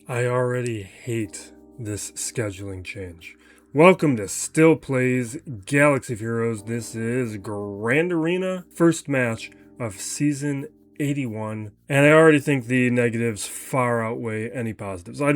I already hate this scheduling change. Welcome to Still Plays Galaxy of Heroes. This is Grand Arena, first match of Season 81. And I already think the negatives far outweigh any positives. I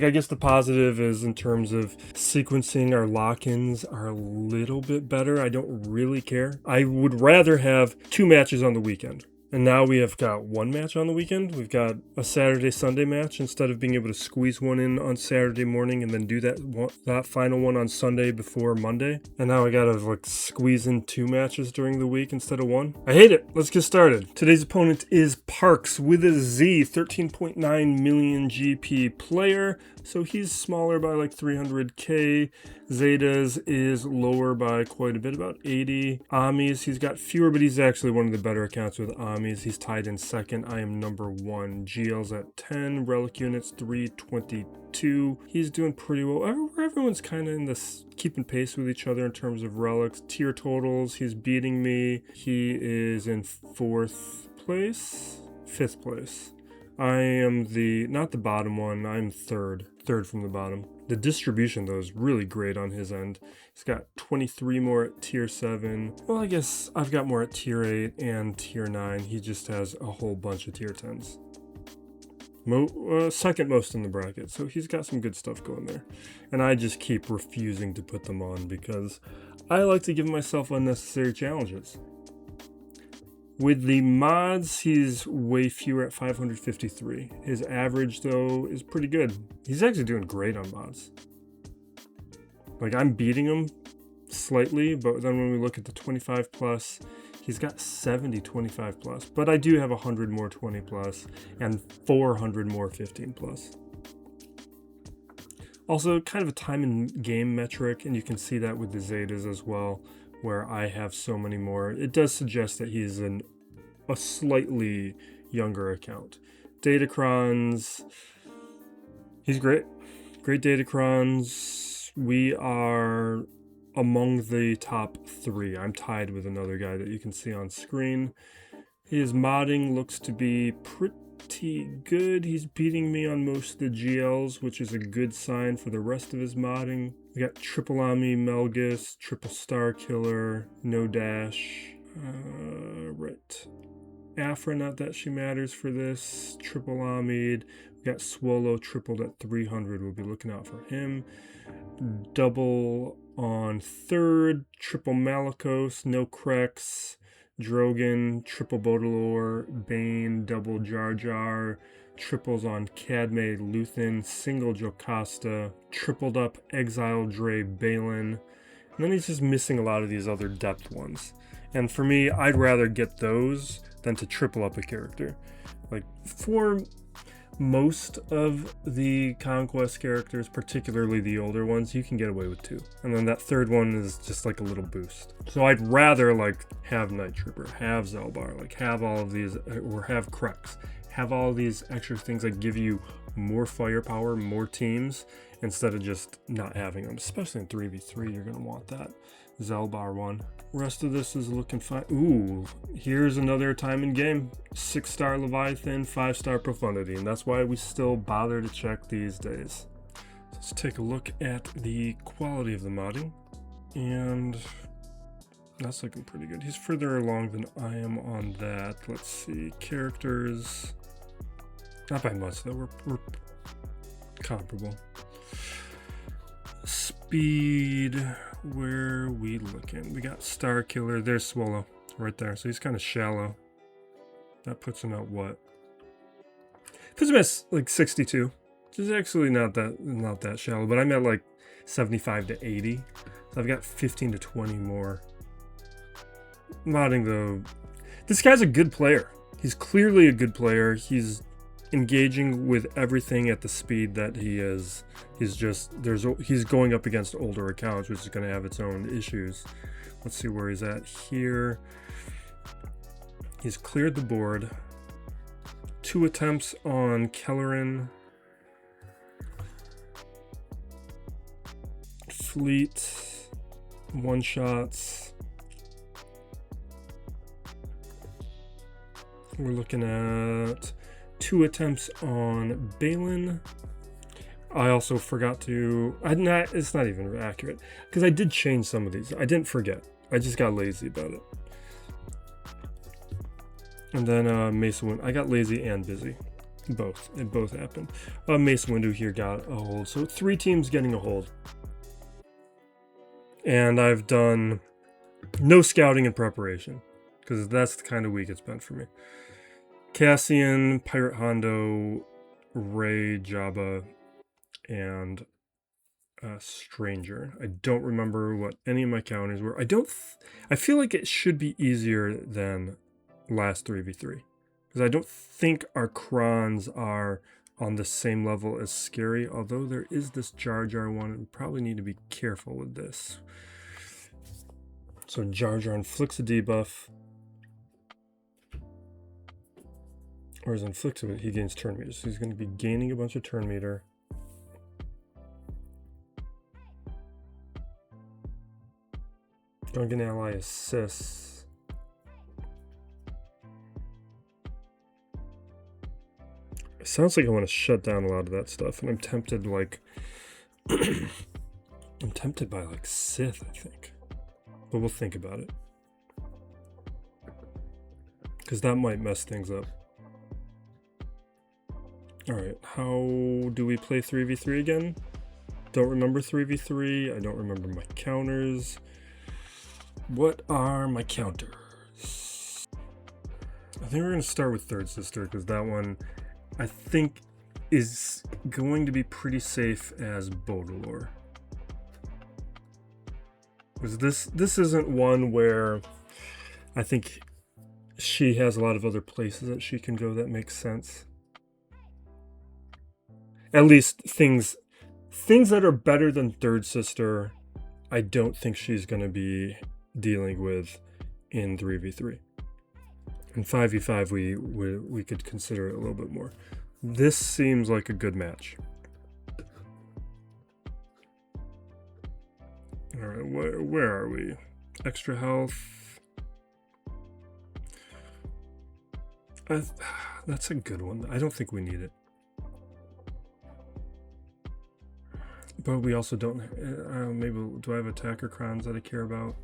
guess the positive is in terms of sequencing our lock-ins are a little bit better. I don't really care. I would rather have 2 matches on the weekend. And now we have got 1 match on the weekend. We've got a Saturday-Sunday match instead of being able to squeeze one in on Saturday morning and then do that final one on Sunday before Monday. And now I gotta squeeze in 2 matches during the week instead of 1. I hate it. Let's get started. Today's opponent is Parks with a Z, 13.9 million GP player. So he's smaller by 300k. Zetas is lower by quite a bit, about 80. Amis, he's got fewer, but he's actually one of the better accounts with Amis. He's tied in second. I am number 1. GL's at 10. Relic units 322. He's doing pretty well. Everyone's kind of in this keeping pace with each other in terms of relics. Tier totals, he's beating me. He is in 4th place. 5th place. I am not the bottom one. I'm third from the bottom. The distribution, though, is really great on his end. He's got 23 more at tier 7. Well, I guess I've got more at tier 8 and tier 9. He just has a whole bunch of tier 10s. Second most in the bracket, so he's got some good stuff going there. And I just keep refusing to put them on because I like to give myself unnecessary challenges. With the mods, he's way fewer at 553. His average, though, is pretty good. He's actually doing great on mods. I'm beating him slightly, but then when we look at the 25 plus, he's got 70 25 plus. But I do have 100 more 20 plus and 400 more 15 plus. Also, kind of a time in game metric, and you can see that with the Zetas as well, where I have so many more. It does suggest that he's a slightly younger account. Datacrons, he's great. Great Datacrons. We are among the top 3. I'm tied with another guy that you can see on screen. His modding looks to be pretty good. He's beating me on most of the GLs, which is a good sign for the rest of his modding. We got Triple Ami Melgus, Triple Star Killer, No Dash. Right. Afra, not that she matters for this. Triple Amid. We got Swallow tripled at 300. We'll be looking out for him. Double on 3rd. Triple Malikos, no Krex. Drogon, triple Baudelaire, Bane, double Jar Jar. Triples on Cadme, Luthen, single Jocasta, tripled up Exile, Dre, Balin. And then he's just missing a lot of these other depth ones. And for me, I'd rather get those than to triple up a character. For most of the Conquest characters, particularly the older ones, you can get away with 2. And then that 3rd one is just a little boost. So I'd rather have Night Trooper, have Zelbar, have all of these, or have Krex. Have all these extra things that give you more firepower, more teams, instead of just not having them. Especially in 3v3, you're going to want that Zelbar one. Rest of this is looking fine. Ooh, here's another time in game. 6-star Leviathan, 5-star Profundity, and that's why we still bother to check these days. Let's take a look at the quality of the modding, and that's looking pretty good. He's further along than I am on that. Let's see, characters. Not by much, though. We're comparable. Speed, where are we looking? We got Star Killer. There's Swallow right there. So he's kind of shallow. That puts him at what? Puts him at 62. Which is actually not that shallow. But I'm at 75 to 80. So I've got 15 to 20 more. Modding, though. This guy's a good player. He's clearly a good player. He's engaging with everything at the speed that he is. He's going up against older accounts, which is going to have its own issues. Let's see where he's at here. He's cleared the board. 2 attempts on Kelleran. Fleet. 1-shots. We're looking at 2 attempts on Balin, I also forgot to... it's not even accurate, because I did change some of these. I didn't forget. I just got lazy about it. And then Mesa Windu. I got lazy and busy. Both. It both happened. Mesa Windu here got a hold. So 3 teams getting a hold. And I've done no scouting and preparation, because that's the kind of week it's been for me. Cassian, Pirate Hondo, Rey, Jabba, and Stranger. I don't remember what any of my counters were. I feel like it should be easier than last 3v3, because I don't think our Krons are on the same level as Scary, although there is this Jar Jar one. We probably need to be careful with this. So Jar Jar inflicts a debuff. Or is inflicted with, he gains turn meter. So he's going to be gaining a bunch of turn meter. Drunken Ally assists. It sounds like I want to shut down a lot of that stuff, and I'm tempted, like... I'm tempted by, like, Sith, I think. But we'll think about it. Because that might mess things up. Alright, how do we play 3v3 again? Don't remember 3v3. I don't remember my counters. What are my counters? I think we're going to start with Third Sister, because that one, I think, is going to be pretty safe as Baudelaire. Because this isn't one where I think she has a lot of other places that she can go that makes sense. At least things that are better than Third Sister, I don't think she's going to be dealing with in 3v3. In 5v5, we could consider it a little bit more. This seems like a good match. All right, where are we? Extra health. That's a good one. I don't think we need it. But we also don't... maybe... Do I have attacker crowns that I care about?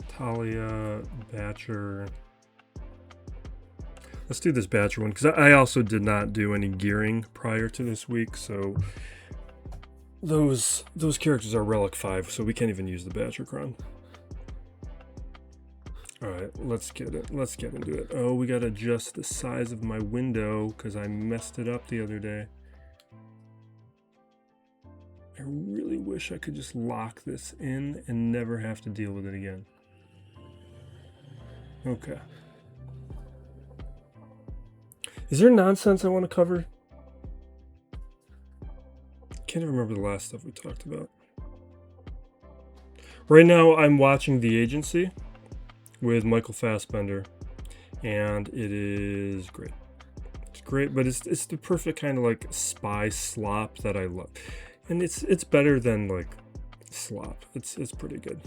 Talia, Batcher... Let's do this Batcher one, because I also did not do any gearing prior to this week, so... Those characters are Relic 5, so we can't even use the Batcher crown. Alright, let's get into it. Oh, we gotta adjust the size of my window, because I messed it up the other day. I really wish I could just lock this in and never have to deal with it again. Okay. Is there nonsense I want to cover? Can't even remember the last stuff we talked about. Right now I'm watching The Agency with Michael Fassbender, and it is great. It's great, but it's the perfect kind of like spy slop that I love. And it's better than like slop. It's pretty good.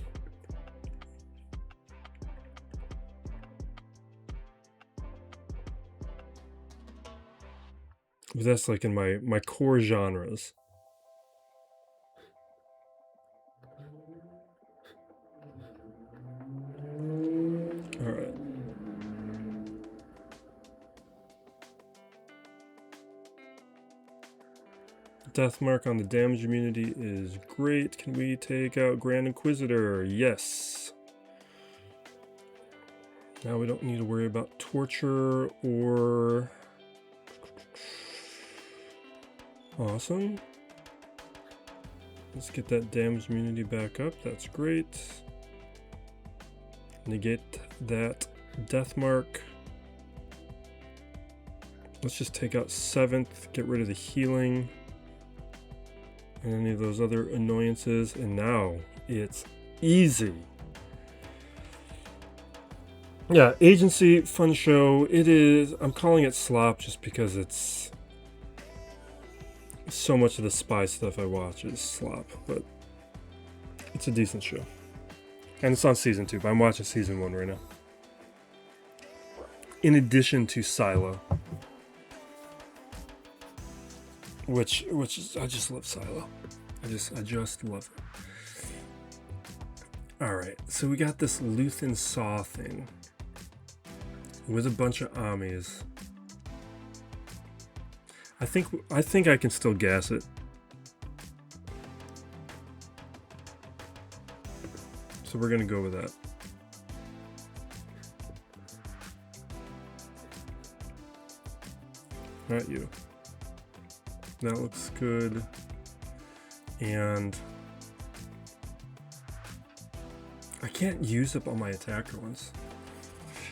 But that's like in my core genres. All right. Death mark on the damage immunity is great. Can we take out Grand Inquisitor? Yes. Now we don't need to worry about torture or... Awesome. Let's get that damage immunity back up. That's great. Negate that death mark. Let's just take out 7th, get rid of the healing and any of those other annoyances, and now it's easy. Yeah, Agency, fun show. It is, I'm calling it slop just because it's so much of the spy stuff I watch is slop, but it's a decent show. And it's on season 2, but I'm watching season 1 right now. In addition to Silo, which is, I just love Silo. I just love it. All right, so we got this Luthen Saw thing with a bunch of Amis. I think I can still gas it. So we're gonna go with that. Not you. That looks good. And I can't use up all my attacker ones.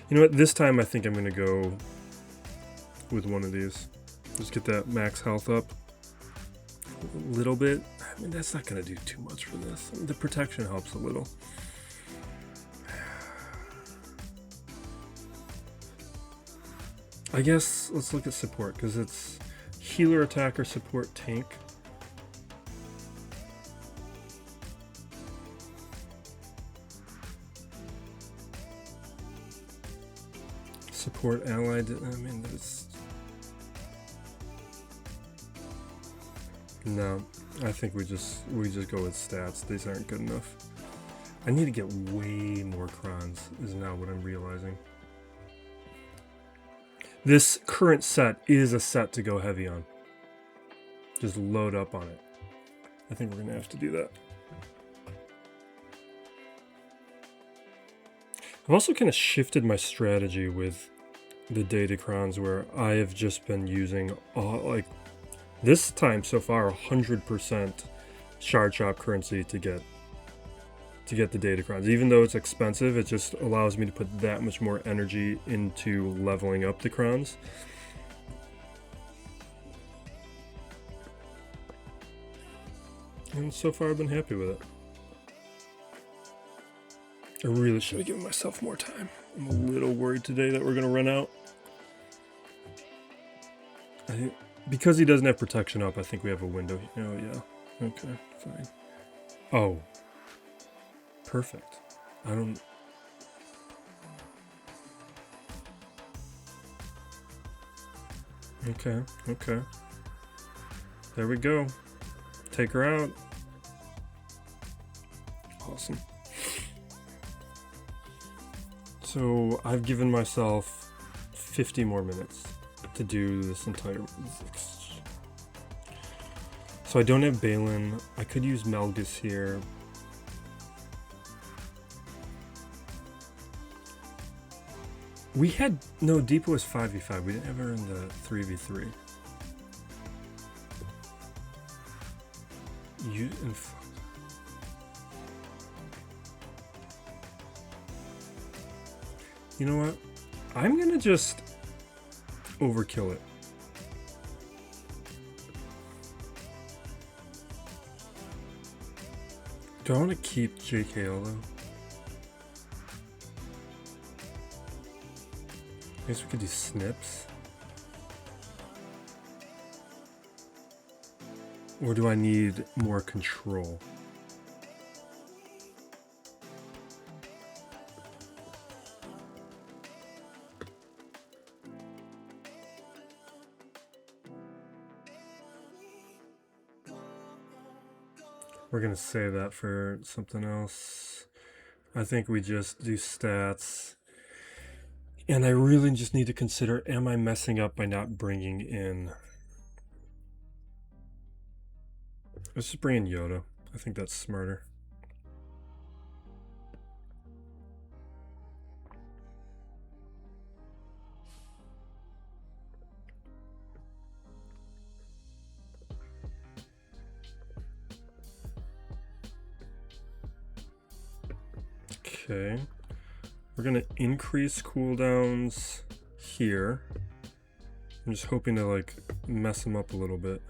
You know what? This time I think I'm gonna go with one of these. Just get that max health up a little bit. I mean, that's not gonna do too much for this. I mean, the protection helps a little. I guess let's look at support, because it's healer, attacker, support, tank. Support allied. I mean, it's no. I think we just go with stats. These aren't good enough. I need to get way more crons. Is now what I'm realizing. This current set is a set to go heavy on. Just load up on it. I think we're gonna have to do that. I've also kind of shifted my strategy with the Datacrons, where I have just been using like this time so far 100% shard shop currency to get the Datacrons. Even though it's expensive, it just allows me to put that much more energy into leveling up the crons. And so far I've been happy with it. I really should have given myself more time. I'm a little worried today that we're going to run out. Because he doesn't have protection up, I think we have a window. Oh, yeah. Okay, fine. Oh. Perfect. I don't... Okay, okay. There we go. Take her out. Awesome. So I've given myself 50 more minutes to do this entire... So I don't have Balin. I could use Melgus here. We had... No, Deepa was 5v5. We didn't have her in the 3v3. You know what? I'm gonna just overkill it. Do I want to keep JKL though? I guess we could do snips. Or do I need more control? We're gonna save that for something else. I think we just do stats. And I really just need to consider, am I messing up by not bringing in... Let's just bring in Yoda. I think that's smarter. Okay. We're gonna increase cooldowns here. I'm just hoping to like mess them up a little bit.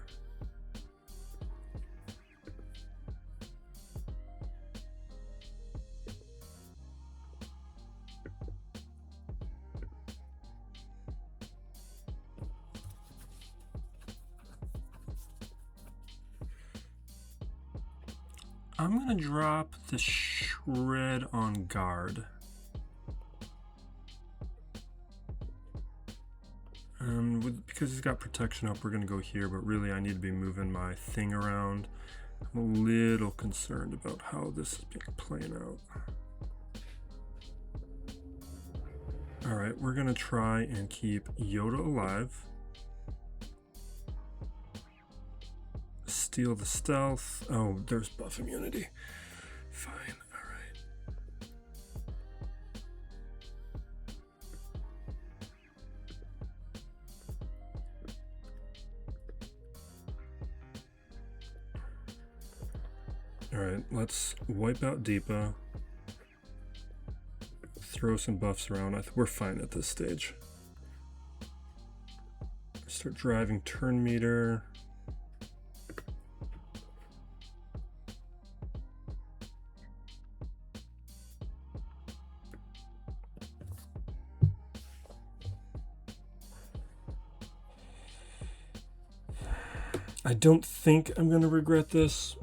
I'm gonna drop the shred on guard. And because he's got protection up, we're going to go here, but really I need to be moving my thing around. I'm a little concerned about how this is playing out. Alright, we're going to try and keep Yoda alive. Steal the stealth. Oh, there's buff immunity. Fine, alright. Let's wipe out Deepa. Throw some buffs around. We're fine at this stage. Start driving turn meter. I don't think I'm going to regret this.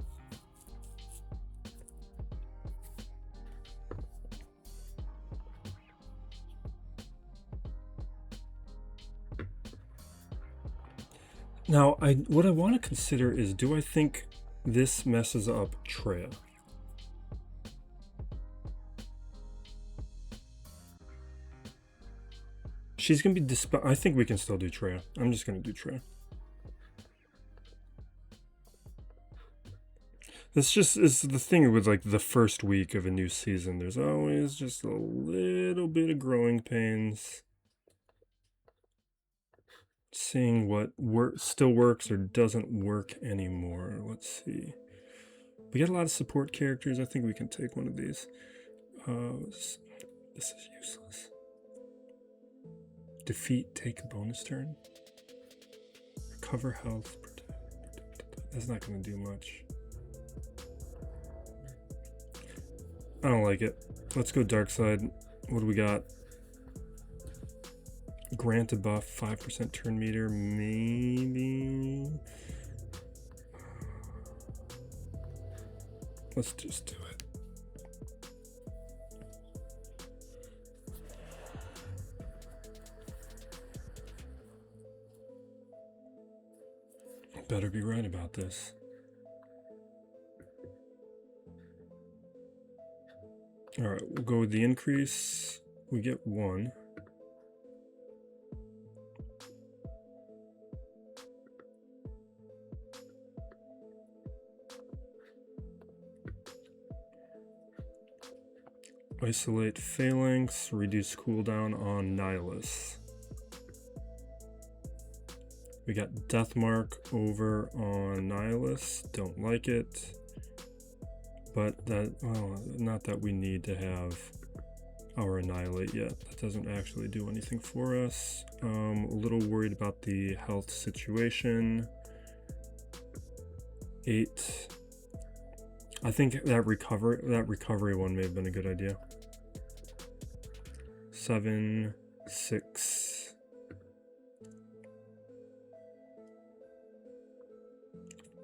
Now, what I want to consider is, do I think this messes up Treya? She's going to be I think we can still do Treya. I'm just going to do Treya. This just is the thing with like the first week of a new season. There's always just a little bit of growing pains. Seeing what still works or doesn't work anymore. Let's see. We got a lot of support characters. I think we can take one of these. This is useless. Defeat, take a bonus turn. Recover health. That's not going to do much. I don't like it. Let's go dark side. What do we got? Grant a buff, 5% turn meter, maybe. Let's just do it. Better be right about this. All right, we'll go with the increase. We get 1. Isolate Phalanx, reduce cooldown on Nihilus. We got Deathmark over on Nihilus, don't like it. But that, well, not that we need to have our Annihilate yet. That doesn't actually do anything for us. A little worried about the health situation. 8. I think that recovery one may have been a good idea. 7, 6.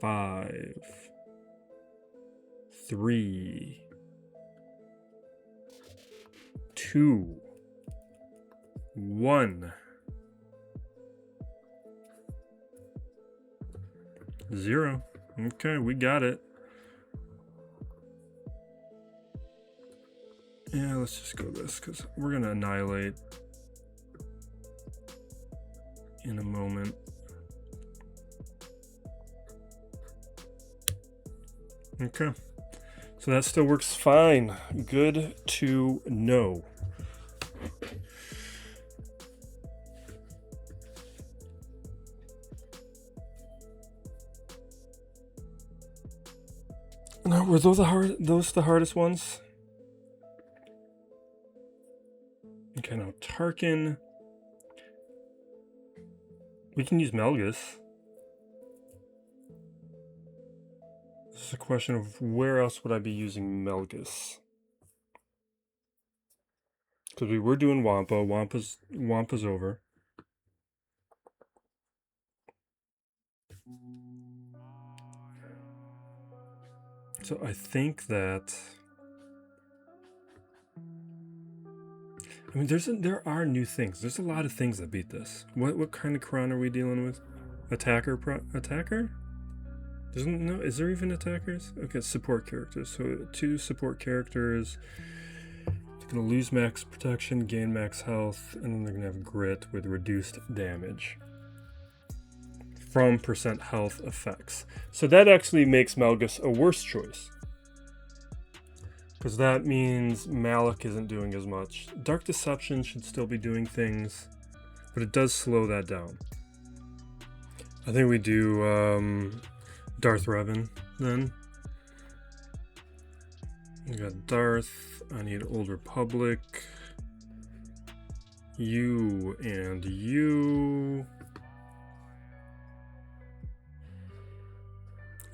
5. 3. 2. 1. 0. Okay, we got it. Yeah, let's just go this, because we're going to annihilate in a moment. Okay. So that still works fine. Good to know. Now, were those the hardest ones? Okay, now Tarkin. We can use Melgus. This is a question of where else would I be using Melgus? Because we were doing Wampa. Wampa's over. So I think that I mean, there are new things. There's a lot of things that beat this. What kind of Kron are we dealing with? Attacker? Is there even attackers? Okay, support characters. So 2 support characters. They're gonna lose max protection, gain max health, and then they're gonna have grit with reduced damage from % health effects. So that actually makes Malgus a worse choice, because that means Malik isn't doing as much. Dark Deception should still be doing things, but it does slow that down. I think we do Darth Revan then. We got Darth. I need Old Republic. You and you.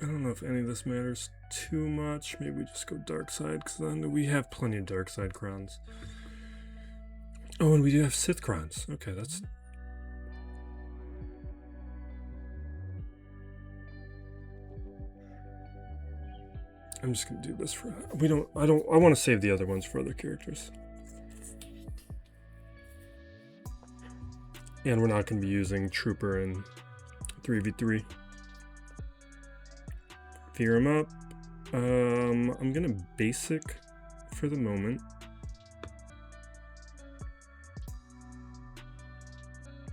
I don't know if any of this matters too much. Maybe we just go dark side, because then we have plenty of dark side crowns. Oh, and we do have Sith crowns. Okay, that's... I'm just gonna do this for... I want to save the other ones for other characters. And we're not gonna be using Trooper in 3v3. Fear him up. I'm gonna basic for the moment.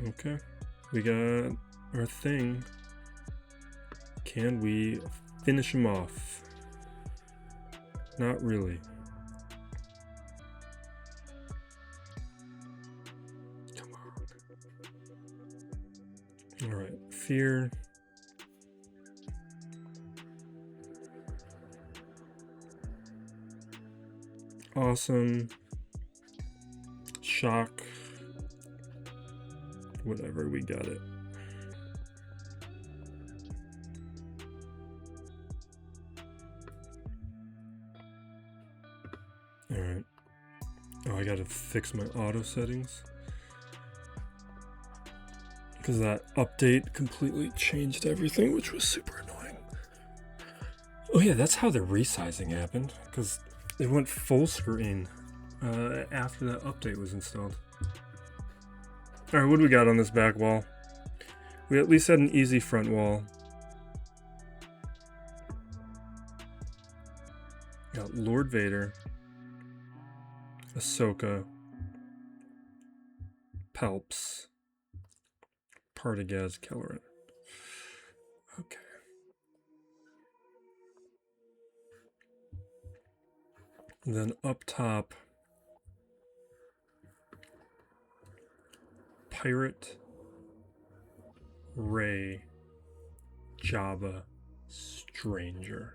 Okay, we got our thing. Can we finish him off? Not really. Come on. All right, fear. Awesome. Shock. Whatever, we got it. Alright. Oh, I gotta fix my auto settings, because that update completely changed everything, which was super annoying. Oh yeah, that's how the resizing happened, because it went full screen after that update was installed. Alright, what do we got on this back wall? We at least had an easy front wall. Got Lord Vader, Ahsoka, Palps, Partagaz, Kelleran. Okay. And then up top, Pirate, Rey, Jabba, Stranger.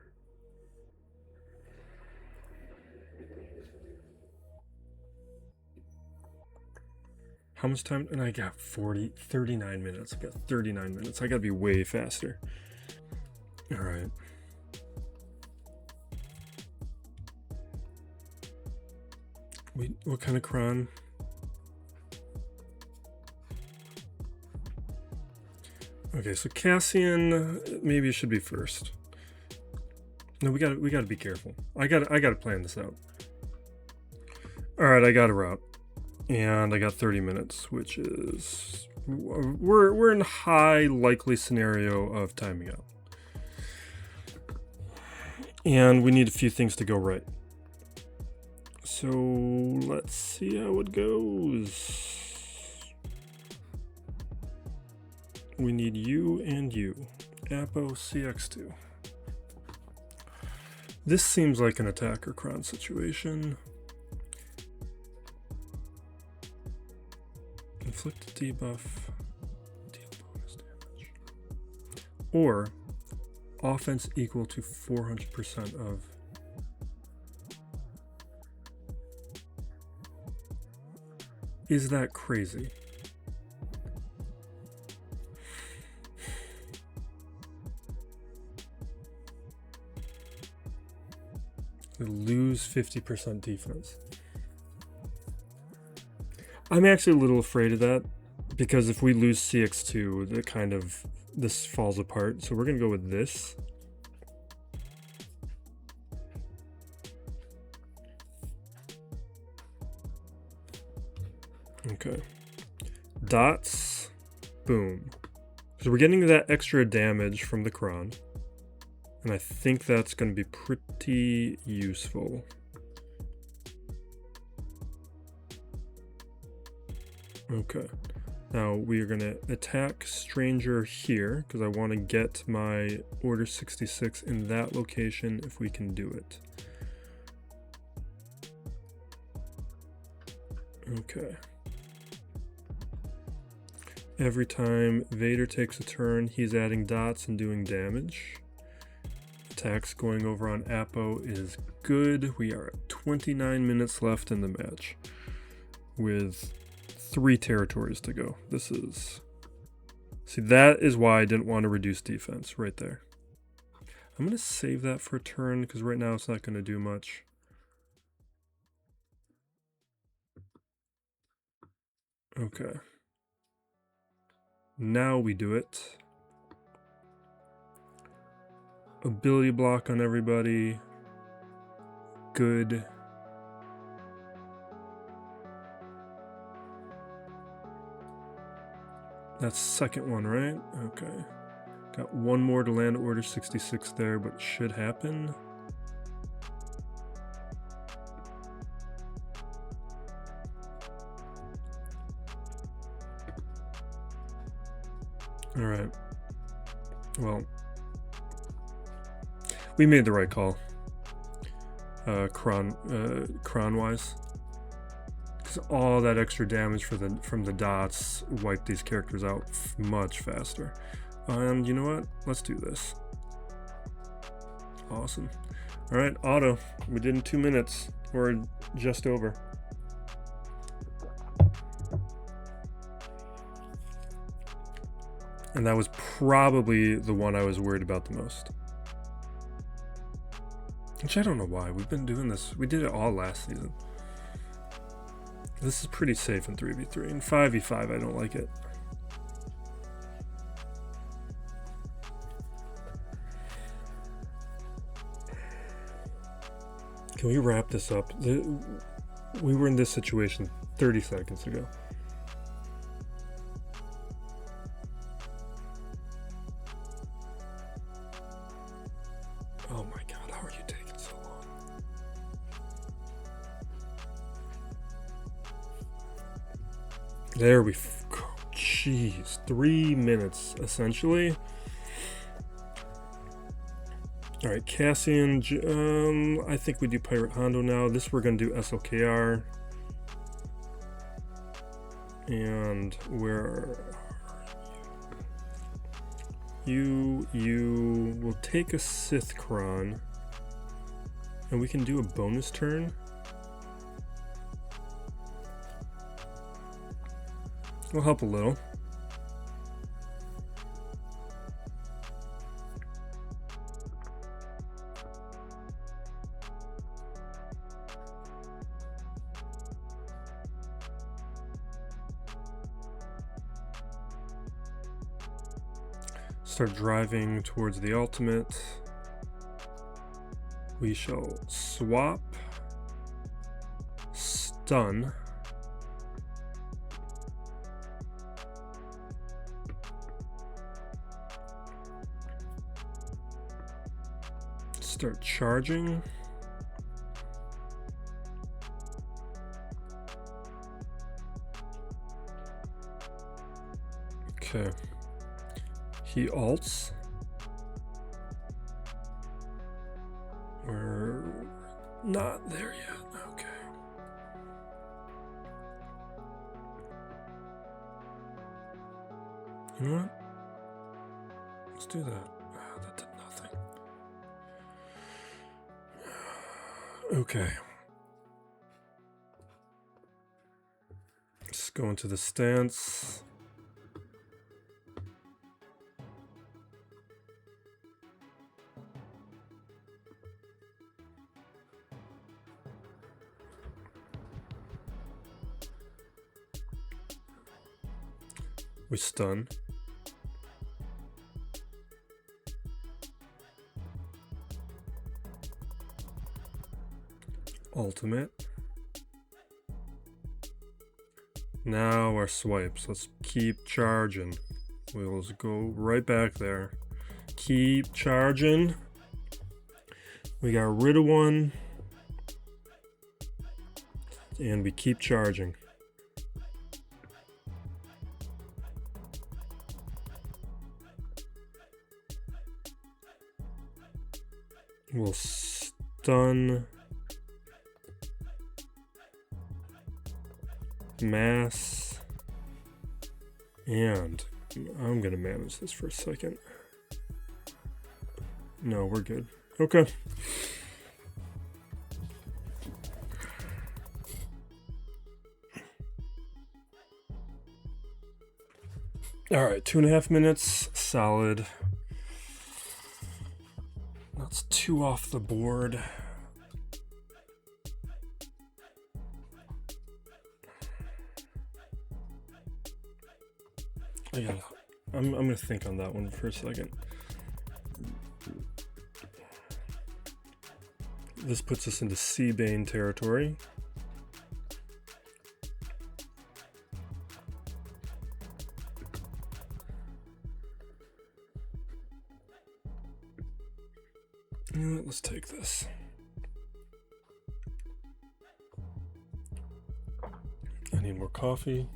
How much time? And I got 39 minutes. I got 39 minutes. I gotta be way faster. All right. What kind of cron? Okay, so Cassian, maybe it should be first. No, we gotta be careful. I gotta plan this out. All right, I got a route, and I got 30 minutes, which is we're in a high likely scenario of timing out, and we need a few things to go right. So let's see how it goes. We need you and you. Apo CX2. This seems like an attacker cron situation. Inflict debuff, deal bonus damage. Or offense equal to 400% of. Is that crazy? We lose 50% defense. I'm actually a little afraid of that, because if we lose CX2, this falls apart. So we're gonna go with this. Okay. Dots. Boom. So we're getting that extra damage from the Kron. And I think that's going to be pretty useful. Okay. Now we are going to attack Stranger here because I want to get my Order 66 in that location if we can do it. Okay. Every time Vader takes a turn, he's adding dots and doing damage. Attacks going over on Apo is good. We are at 29 minutes left in the match with 3 territories to go. This is... See, that is why I didn't want to reduce defense right there. I'm going to save that for a turn because right now it's not going to do much. Okay. Now we do it. Ability block on everybody. Good. That's second one, right? Okay. Got one more to land Order 66 there, but it should happen. Alright. Well, we made the right call. Kron-wise. Because all that extra damage from the dots wiped these characters out much faster. And you know what? Let's do this. Awesome. Alright, auto. We did in 2 minutes. Or just over. And that was probably the one I was worried about the most. Which I don't know why. We've been doing this. We did it all last season. This is pretty safe in 3v3. In 5v5, I don't like it. Can we wrap this up? We were in this situation 30 seconds ago. Oh my god, how are you taking so long? There we go. Jeez, 3 minutes essentially. All right, Cassian. I think we do Pirate Hondo now. This we're gonna do SLKR. And where you will take a Sith Kron, and we can do a bonus turn. Will help a little. Start driving towards the ultimate. We shall swap, stun, start charging. Okay. He ults. We're not there yet. Okay. You know what? Let's do that. That did nothing. Okay. Let's go into the stance. We stun. Ultimate. Now our swipes. Let's keep charging. We'll just go right back there. Keep charging. We got rid of one. And we keep charging. We'll stun. Mass. And I'm going to manage this for a second. No, we're good. Okay. All right, 2.5 minutes, solid. That's 2 off the board. I'm gonna think on that one for a second. This puts us into Seabane territory. Let's take this. I need more coffee.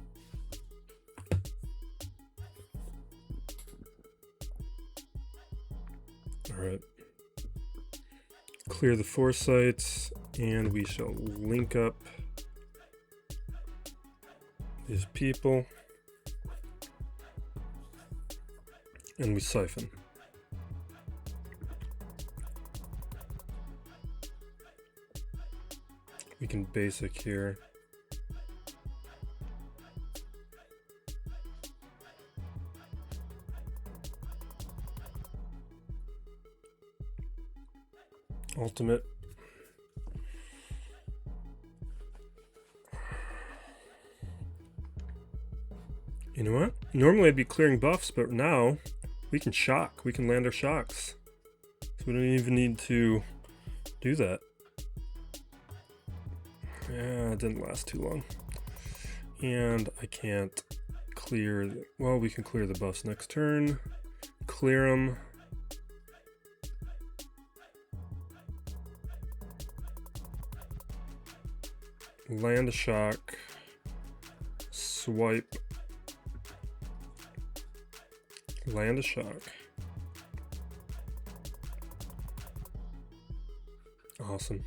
All right. Clear the foresights, and we shall link up these people. And we siphon. We can basic here. Ultimate. You know what? Normally I'd be clearing buffs, but now we can shock. We can land our shocks. So we don't even need to do that. Yeah, it didn't last too long. And I can't clear... Well, we can clear the buffs next turn. Clear them. Land a shock. Swipe. Land a shock. Awesome.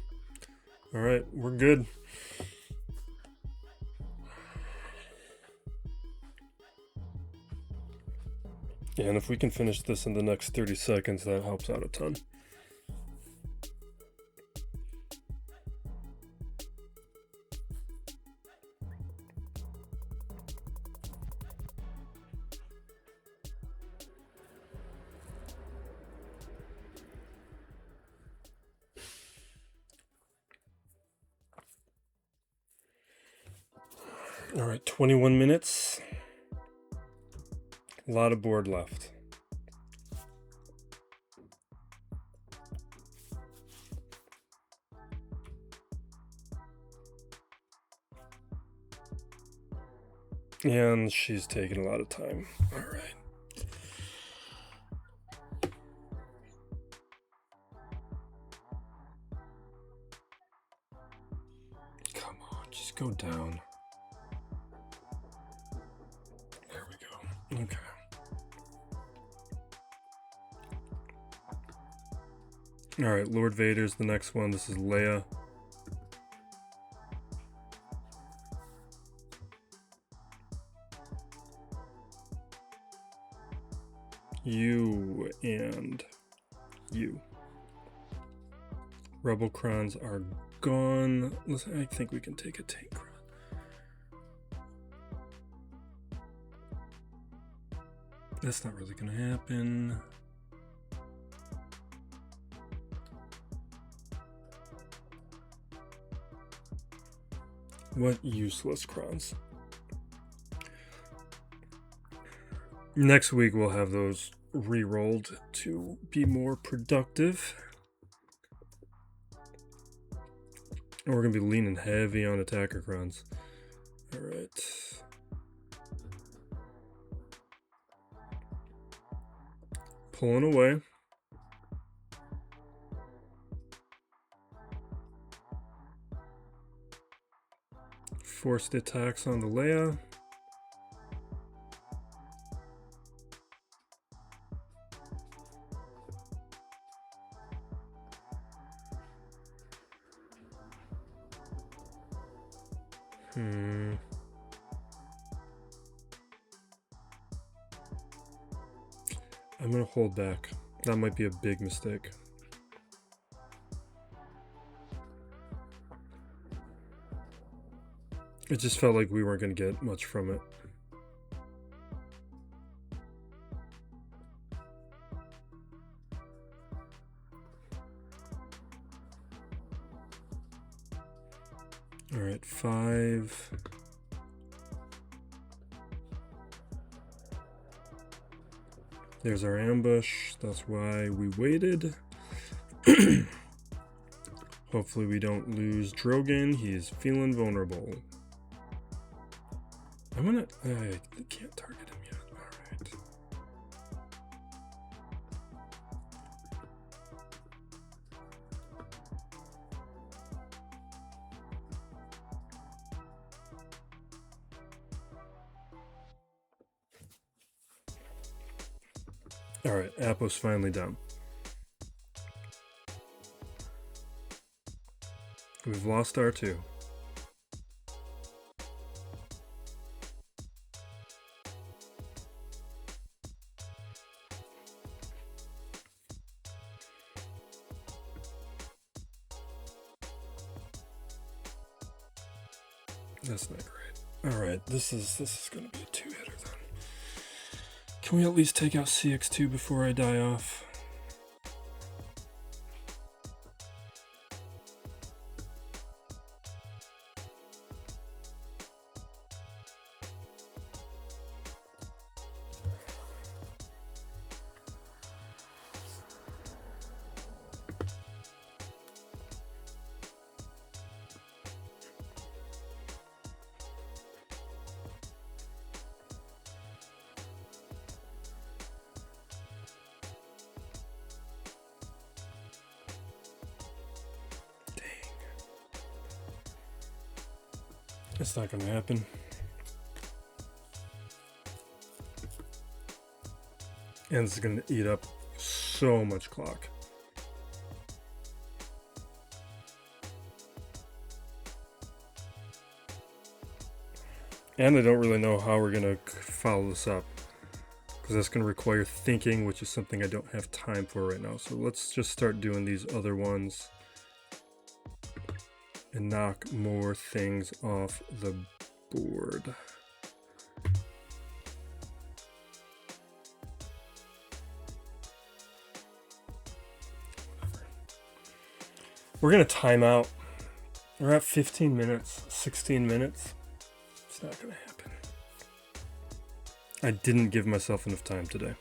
All right, we're good. And if we can finish this in the next 30 seconds, that helps out a ton. All right, 21 minutes. A lot of board left. And she's taking a lot of time. All right. Come on, just go down. There we go. Okay. All right, Lord Vader's the next one. This is Leia. You and you. Rebel crons are gone. Listen, I think we can take a tank cron. That's not really gonna happen. What useless crons. Next week we'll have those re-rolled to be more productive. And we're gonna be leaning heavy on attacker crons. All right. pulling away. Forced attacks on the Leia. I'm gonna hold back. That might be a big mistake. It just felt like we weren't gonna get much from it. All right, 5. There's our ambush. That's why we waited. Hopefully we don't lose Drogon. He's feeling vulnerable. I can't target him yet. All right, Appo's finally down. We've lost R2. That's not great. All right, this is going to be a 2-hitter then. Can we at least take out CX2 before I die off? It's not going to happen. And it's going to eat up so much clock. And I don't really know how we're going to follow this up, because that's going to require thinking, which is something I don't have time for right now. So let's just start doing these other ones and knock more things off the board. We're gonna time out. We're at 15 minutes, 16 minutes. It's not gonna happen. I didn't give myself enough time today.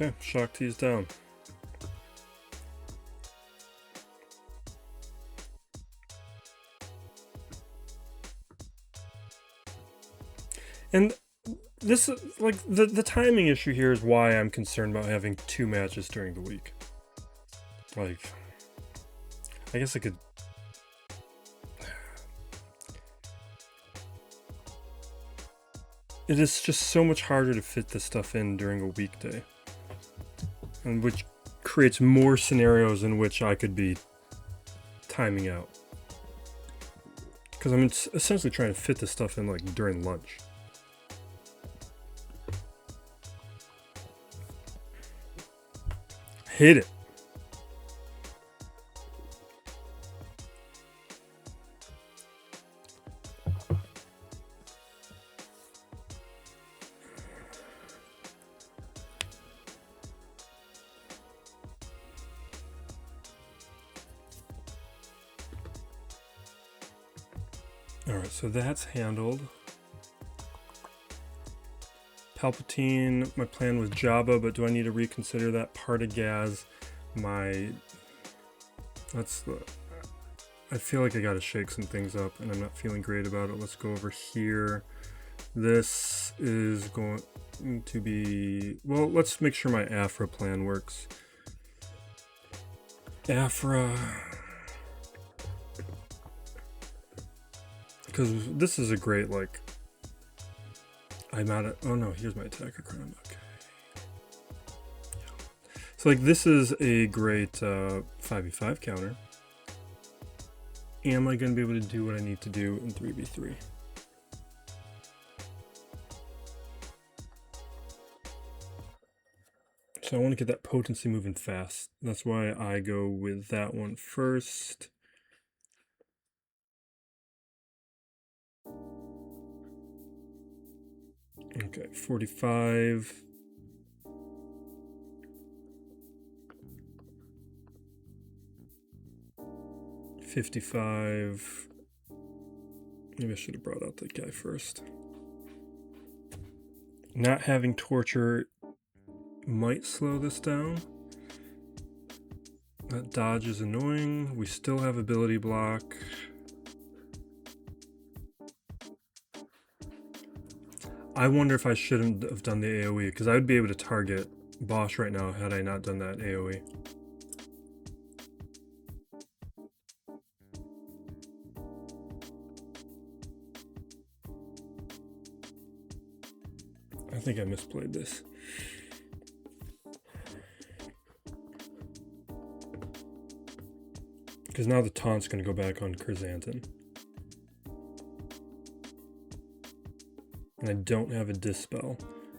Okay, Shock T's down. And this is like the timing issue here is why I'm concerned about having 2 matches during the week. Like, I guess I could. It is just so much harder to fit this stuff in during a weekday, and which creates more scenarios in which I could be timing out. Because I'm essentially trying to fit this stuff in like during lunch. Hate it. All right, so that's handled. Palpatine, my plan was Jabba, but do I need to reconsider that? Part of Gaz, I feel like I gotta shake some things up and I'm not feeling great about it. Let's go over here. This is going to be, well, let's make sure my Afra plan works. Afra, because this is a great, like, I'm at it. Oh no, here's my attacker chrono. Okay. So like this is a great 5v5 counter. Am I going to be able to do what I need to do in 3v3? So I want to get that potency moving fast. That's why I go with that one first. Okay, 45. $55. Maybe I should have brought out that guy first. Not having torture might slow this down. That dodge is annoying. We still have ability block. I wonder if I shouldn't have done the AoE, because I would be able to target Bosch right now had I not done that AoE. I think I misplayed this. Because now the taunt's going to go back on Chrysanthemum. And I don't have a Dispel.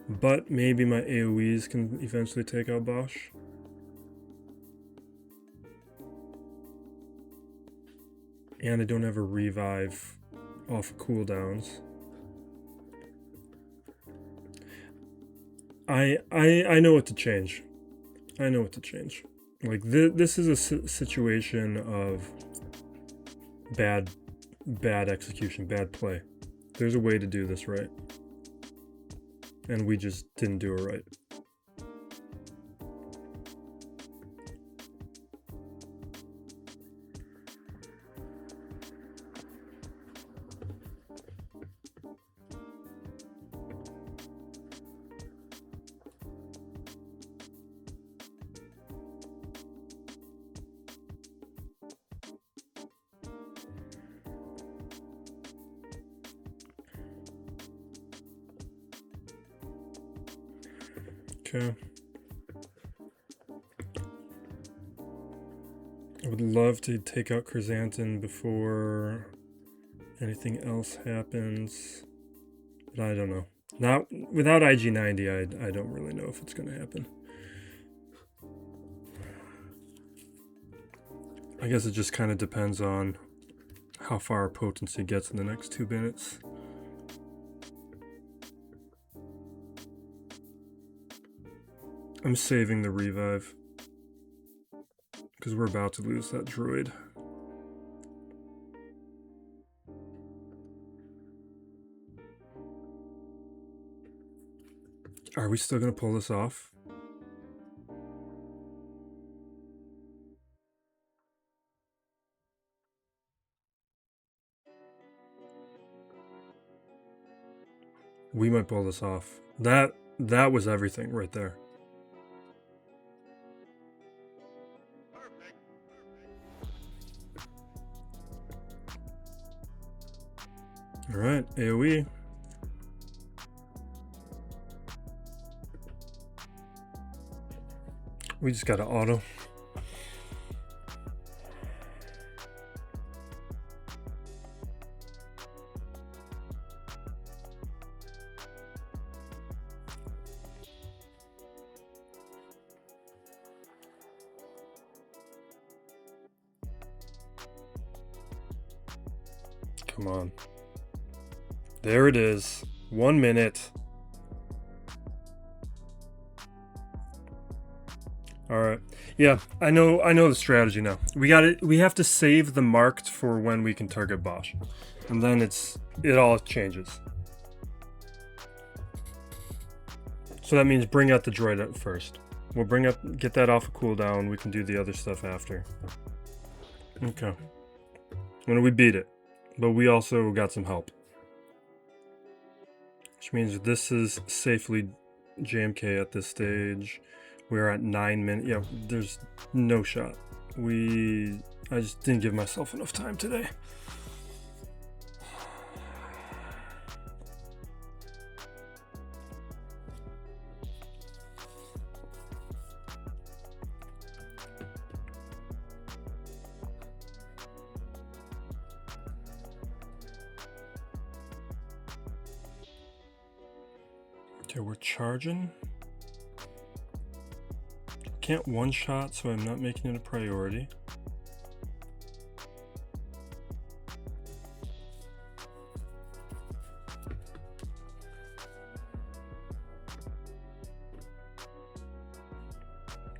But maybe my AoEs can eventually take out Bosch. And I don't have a revive off cooldowns. I know what to change. I know what to change. Like this is a situation of bad execution, bad play. There's a way to do this right. And we just didn't do it right. Okay. I would love to take out Chrysanthemum before anything else happens, but I don't know. Not without IG90, I don't really know if it's going to happen. I guess it just kind of depends on how far our potency gets in the next 2 minutes. I'm saving the revive because we're about to lose that droid. Are we still going to pull this off? We might pull this off. That was everything right there. All right, AoE. We just got to auto. Come on. There it is. 1 minute. All right. Yeah, I know the strategy now. We have to save the marked for when we can target Bosch. And then it all changes. So that means bring out the droid at first. We'll get that off a cooldown. We can do the other stuff after. Okay. And we beat it. But we also got some help. Which means this is safely JMK at this stage. We're at 9 minutes. Yeah, there's no shot. I just didn't give myself enough time today. Okay, we're charging. Can't one-shot, so I'm not making it a priority.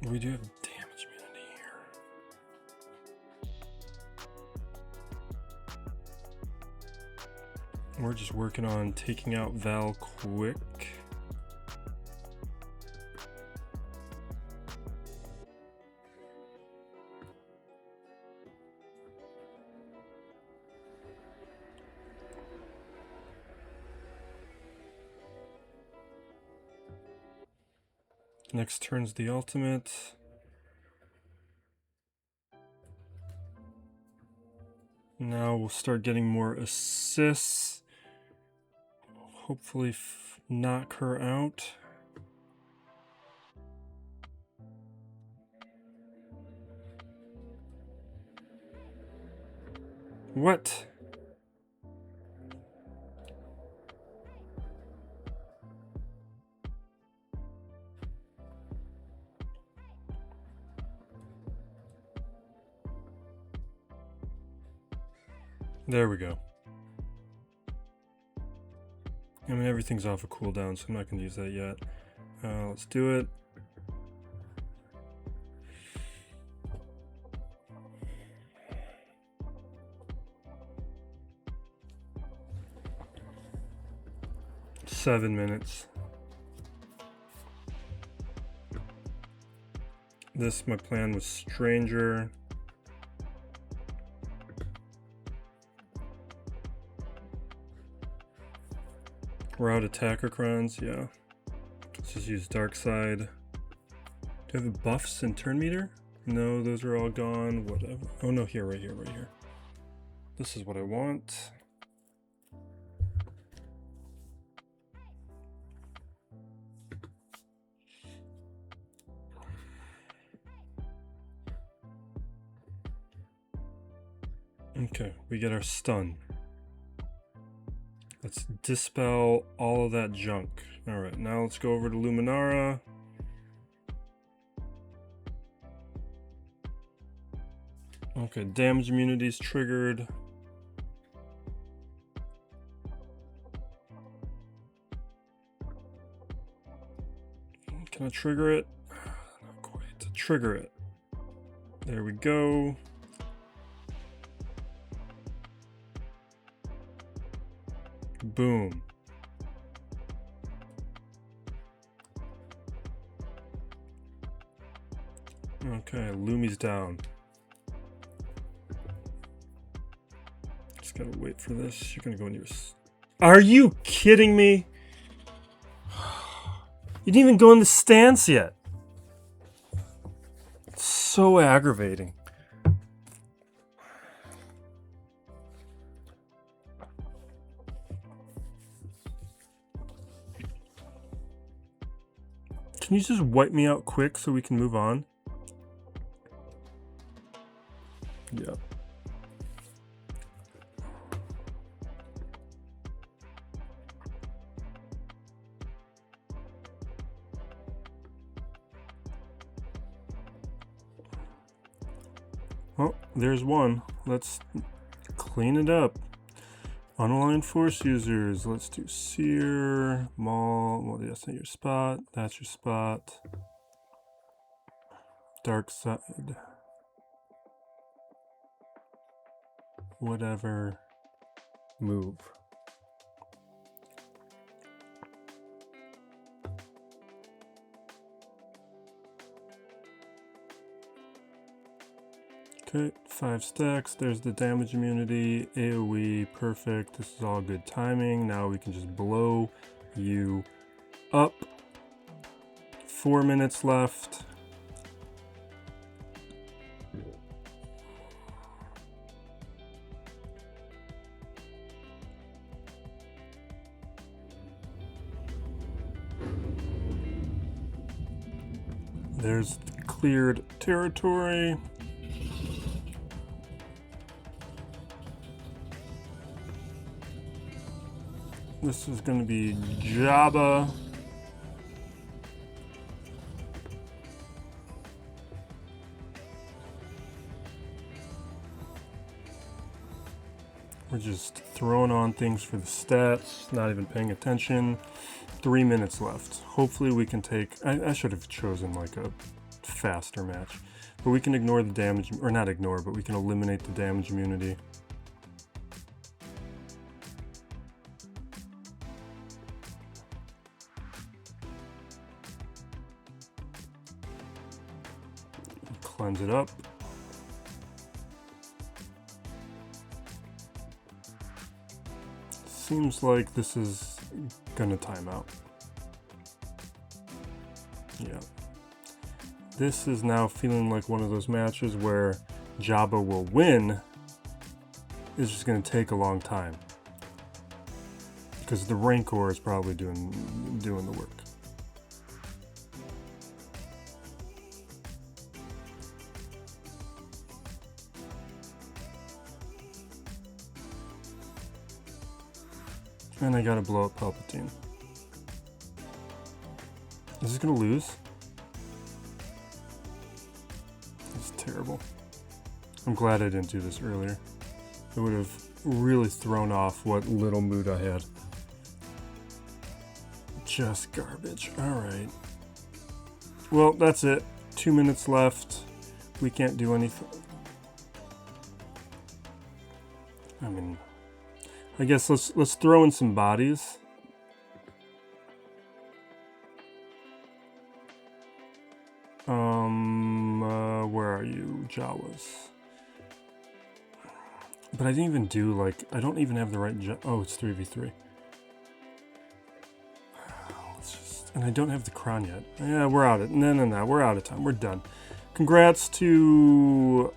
We do have damage immunity here. We're just working on taking out Val quick. Next turn's the ultimate. Now we'll start getting more assists. Hopefully knock her out. What? There we go. I mean, everything's off a cooldown, so I'm not going to use that yet. Let's do it. Seven minutes. My plan was Stranger. We're out attacker crons, yeah. Let's just use Dark Side. Do I have buffs and turn meter? No, those are all gone. Whatever. Oh no, here, right here, right here. This is what I want. Okay, we get our stun. Let's dispel all of that junk. Alright, now let's go over to Luminara. Okay, damage immunity is triggered. Can I trigger it? Not quite. Trigger it. There we go. Boom. Okay, Lumi's down. Just gotta wait for this. You're gonna go in your... Are you kidding me? You didn't even go in the stance yet. It's so aggravating. Can you just wipe me out quick so we can move on? Yeah. Oh, there's one. Let's clean it up. Unaligned force users. Let's do Seer, Maul. Well, that's not your spot. That's your spot. Dark side. Whatever. Move. Okay, 5 stacks. There's the damage immunity, AoE, perfect. This is all good timing. Now we can just blow you up. 4 minutes left. There's cleared territory. This is going to be Jabba. We're just throwing on things for the stats, not even paying attention. 3 minutes left. Hopefully we can take... I should have chosen like a faster match. But we can ignore the damage... Or not ignore, but we can eliminate the damage immunity. Cleanse it up. Seems like this is gonna time out. Yeah. This is now feeling like one of those matches where Jabba will win. It's just gonna take a long time. Because the Rancor is probably doing the work. And I gotta blow up Palpatine. Is this gonna lose? This is terrible. I'm glad I didn't do this earlier. It would have really thrown off what little mood I had. Just garbage. Alright. Well, that's it. 2 minutes left. We can't do anything. I mean... I guess let's throw in some bodies. Where are you, Jawas? But I didn't even do like I don't even have the right. Oh, it's 3v3. And I don't have the crown yet. Yeah, we're out of no. We're out of time. We're done. Congrats to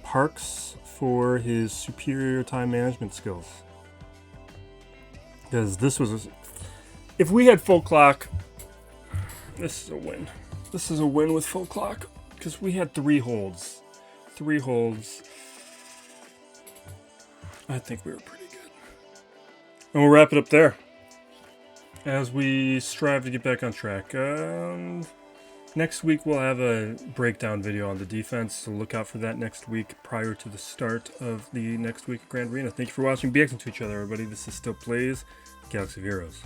Parks for his superior time management skills. Because this was... if we had full clock, this is a win. This is a win with full clock. Because we had 3 holds. 3 holds. I think we were pretty good. And we'll wrap it up there. As we strive to get back on track. Next week we'll have a breakdown video on the defense, so look out for that next week prior to the start of the next week of Grand Arena. Thank you for watching. Be excellent to each other, everybody. This is Still Plays Galaxy of Heroes.